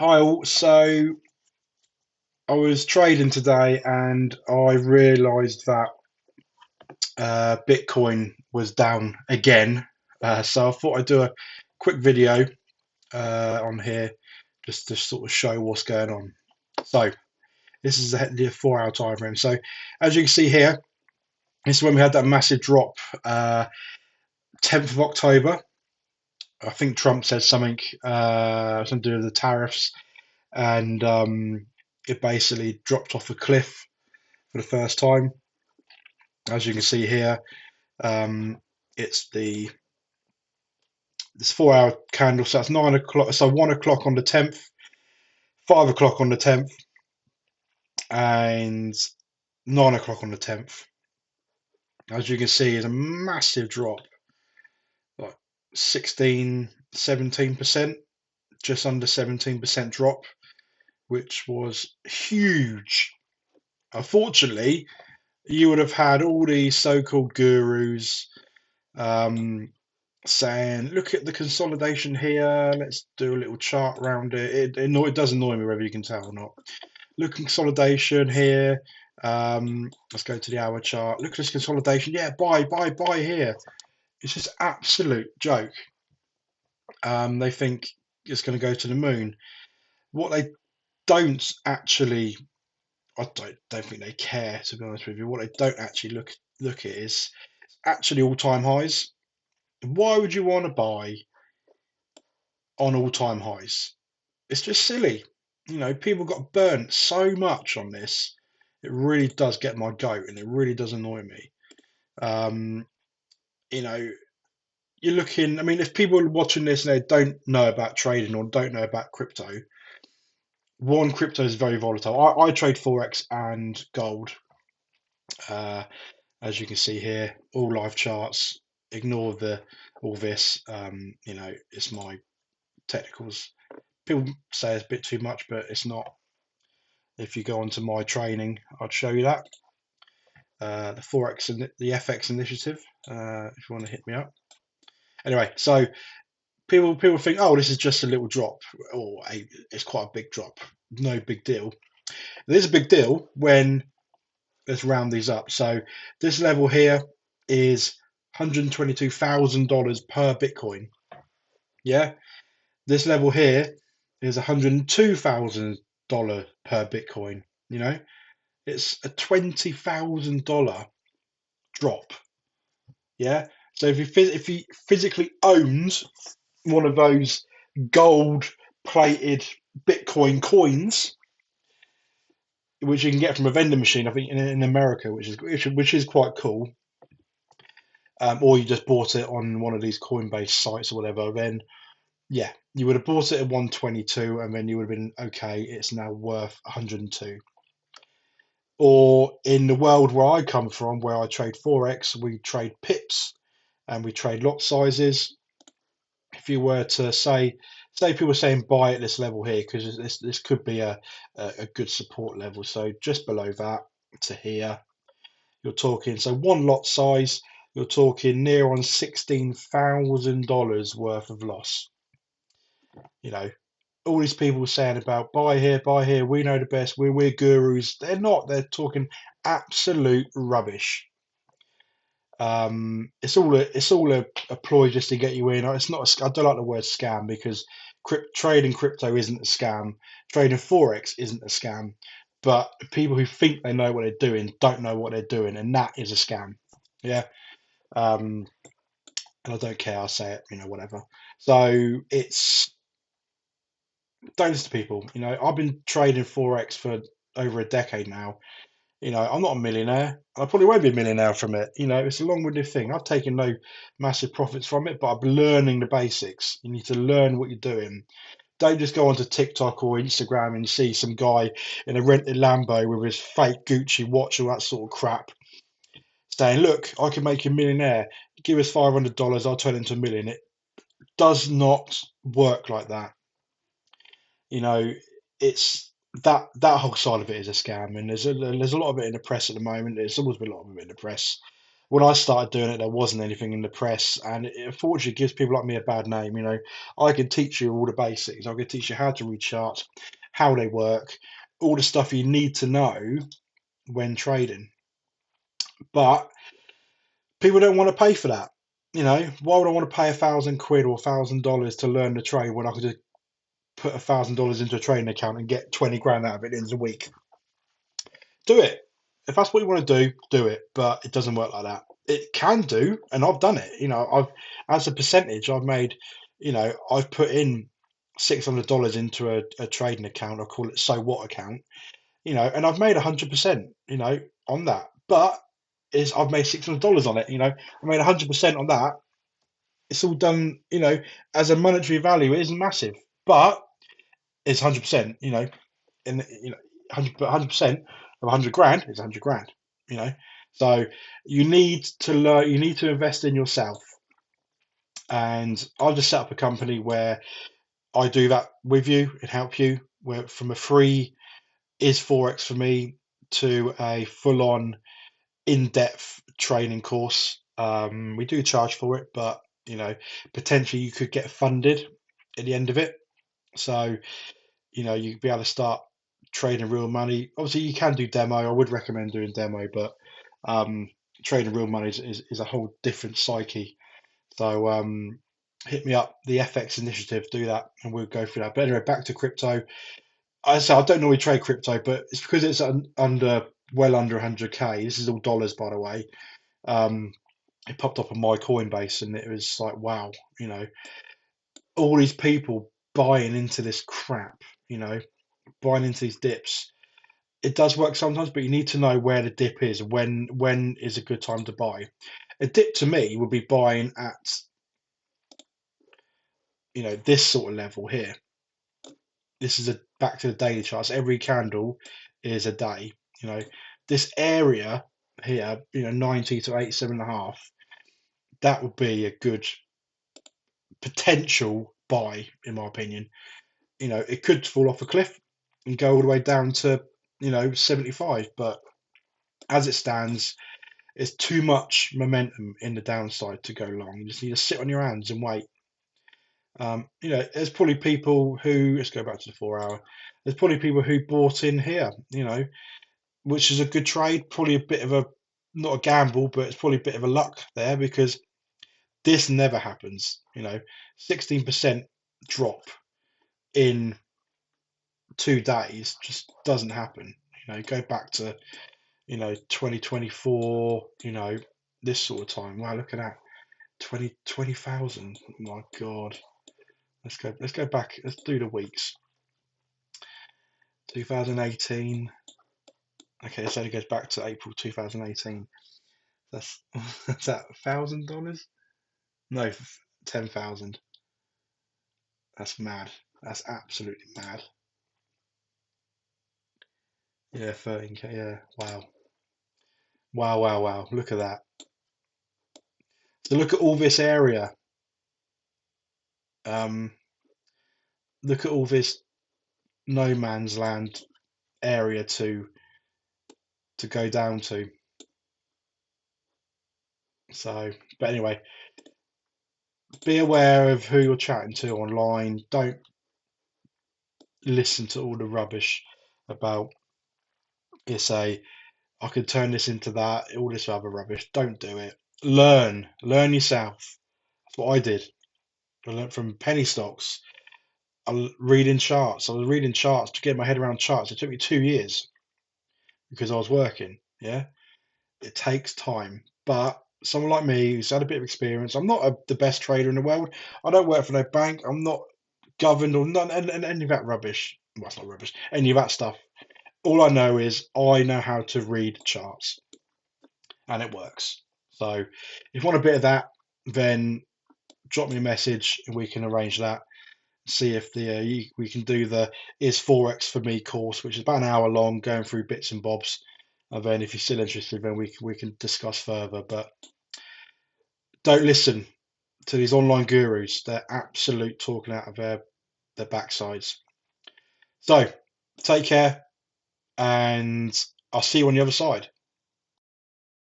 Hi all. So I was trading today and I realised that Bitcoin was down again. So I thought I'd do a quick video on here just to sort of show what's going on. So this is the 4 hour time frame. So as you can see here, this is when we had that massive drop, 10th of October. I think Trump said something to do with the tariffs, and it basically dropped off a cliff for the first time. As you can see here, um, it's the this 4 hour candle. So that's 9 o'clock. So 1 o'clock on the 10th, 5 o'clock on the 10th, and 9 o'clock on the 10th. As you can see, is a massive drop, like 16, 17%, just under 17% drop, which was huge. Unfortunately, you would have had all these so-called gurus um, saying, look at the consolidation here. Let's do a little chart around it. It does annoy me whether you can tell or not. Look at consolidation here. Let's go to the hour chart. Look at this consolidation. Yeah, buy here. It's just absolute joke. They think it's going to go to the moon. What they don't actually, I don't think they care, to be honest with you. What they don't actually look at is actually all-time highs. Why would you want to buy on all-time highs? It's just silly. People got burnt so much on this. It really does get my goat, and it really does annoy me. Um, you know, you're looking. I mean, if people are watching this and they don't know about trading or don't know about crypto, one, crypto is very volatile. I trade forex and gold. Uh, as you can see here, all live charts. Ignore the all this. It's my technicals. People say it's a bit too much, but it's not. If you go onto my training, I'd show you that. The Forex and the FX initiative, if you want to hit me up. Anyway, so people think, oh, this is just a little drop, or it's quite a big drop. No big deal. It is a big deal when let's round these up. So this level here is $122,000 per Bitcoin. Yeah, this level here is $102,000 per Bitcoin. It's a $20,000 drop. Yeah. So if he physically owns one of those gold plated Bitcoin coins, which you can get from a vending machine, I think in America, which is quite cool, or you just bought it on one of these Coinbase sites or whatever, then yeah, you would have bought it at 122, and then you would have been okay. It's now worth 102. Or in the world where I come from, where I trade forex, we trade pips and we trade lot sizes. If you were to say people are saying buy at this level here, because this could be a good support level. So just below that to here, you're talking, so one lot size, you're talking near on $16,000 worth of loss. You know, all these people saying about buy here, we know the best, we're gurus. They're not. They're talking absolute rubbish. It's all a ploy just to get you in. It's not. I don't like the word scam, because trading crypto isn't a scam. Trading forex isn't a scam. But people who think they know what they're doing don't know what they're doing, and that is a scam. Yeah. Um, and I don't care. I'll say it. Whatever. So it's don't listen to people. I've been trading forex for over a decade now. I'm not a millionaire. I probably won't be a millionaire from it. It's a long-winded thing. I've taken no massive profits from it, but I'm learning the basics. You need to learn what you're doing. Don't just go onto TikTok or Instagram and see some guy in a rented Lambo with his fake Gucci watch or that sort of crap saying, look, I can make you a millionaire. Give us $500, I'll turn into a million. It does not work like that. You know, it's that whole side of it is a scam, and there's a lot of it in the press at the moment. There's always been a lot of it in the press. when I started doing it, there wasn't anything in the press, and it unfortunately gives people like me a bad name. I can teach you all the basics. I can teach you how to read charts, how they work, all the stuff you need to know when trading. But people don't want to pay for that. Why would I want to pay £1,000 or $1,000 to learn the trade when I could just put $1,000 into a trading account and get 20 grand out of it at the end of the week? Do it. If that's what you want to do it. But it doesn't work like that. It can do, and I've done it. I've as a percentage, I've made. I've put in $600 into a trading account. I call it so what account. And I've made 100%. On that. But I've made $600 on it. I made 100% on that. It's all done. As a monetary value, it isn't massive, but it's 100%. And 100% of 100 grand is 100 grand. So you need to learn. You need to invest in yourself. And I've just set up a company where I do that with you and help you. Where from a free is forex for me to a full-on in-depth training course. We do charge for it, but potentially you could get funded at the end of it. So you'd be able to start trading real money. Obviously, you can do demo. I would recommend doing demo, but trading real money is a whole different psyche. So hit me up, the FX initiative, do that, and we'll go through that. But anyway, back to crypto. I don't normally trade crypto, but it's because it's well under 100k. This is all dollars, by the way. It popped up on my Coinbase, and it was like, wow, all these people buying into this crap, buying into these dips. It does work sometimes, but you need to know where the dip is. When is a good time to buy? A dip to me would be buying at this sort of level here. This is back to the daily charts. Every candle is a day. This area here, 90 to 87.5. That would be a good potential buy, in my opinion. It could fall off a cliff and go all the way down to 75, but as it stands, it's too much momentum in the downside to go long. You just need to sit on your hands and wait. There's probably people who, let's go back to the 4 hour. There's probably people who bought in here, which is a good trade. Probably a bit of not a gamble, but it's probably a bit of a luck there because this never happens. 16% drop in 2 days just doesn't happen. Go back to 2024. This sort of time. Wow, look at that. 20,000. My God. Let's go back. Let's do the weeks. 2018. Okay, this only goes back to April 2018. That's is that $1,000? No, 10,000. That's mad. That's absolutely mad. Yeah, 13k. Yeah, wow, wow, wow, wow. Look at that. So look at all this area. Look at all this no man's land area to go down to. So, but anyway, be aware of who you're chatting to online. Don't listen to all the rubbish about I could turn this into that, all this other rubbish. Don't do it. Learn yourself. That's what I did. I learned from penny stocks. I was reading charts to get my head around charts. It took me 2 years because I was working. Yeah, it takes time, but someone like me who's had a bit of experience. I'm not the best trader in the world. I don't work for no bank. I'm not governed or none and any of that rubbish. Well, it's not rubbish. Any of that stuff. All I know is I know how to read charts, and it works. So, if you want a bit of that, then drop me a message and we can arrange that. See if we can do the is forex for me course, which is about an hour long, going through bits and bobs. And then if you're still interested, then we can discuss further. But don't listen to these online gurus. They're absolute talking out of their backsides. So take care, and I'll see you on the other side.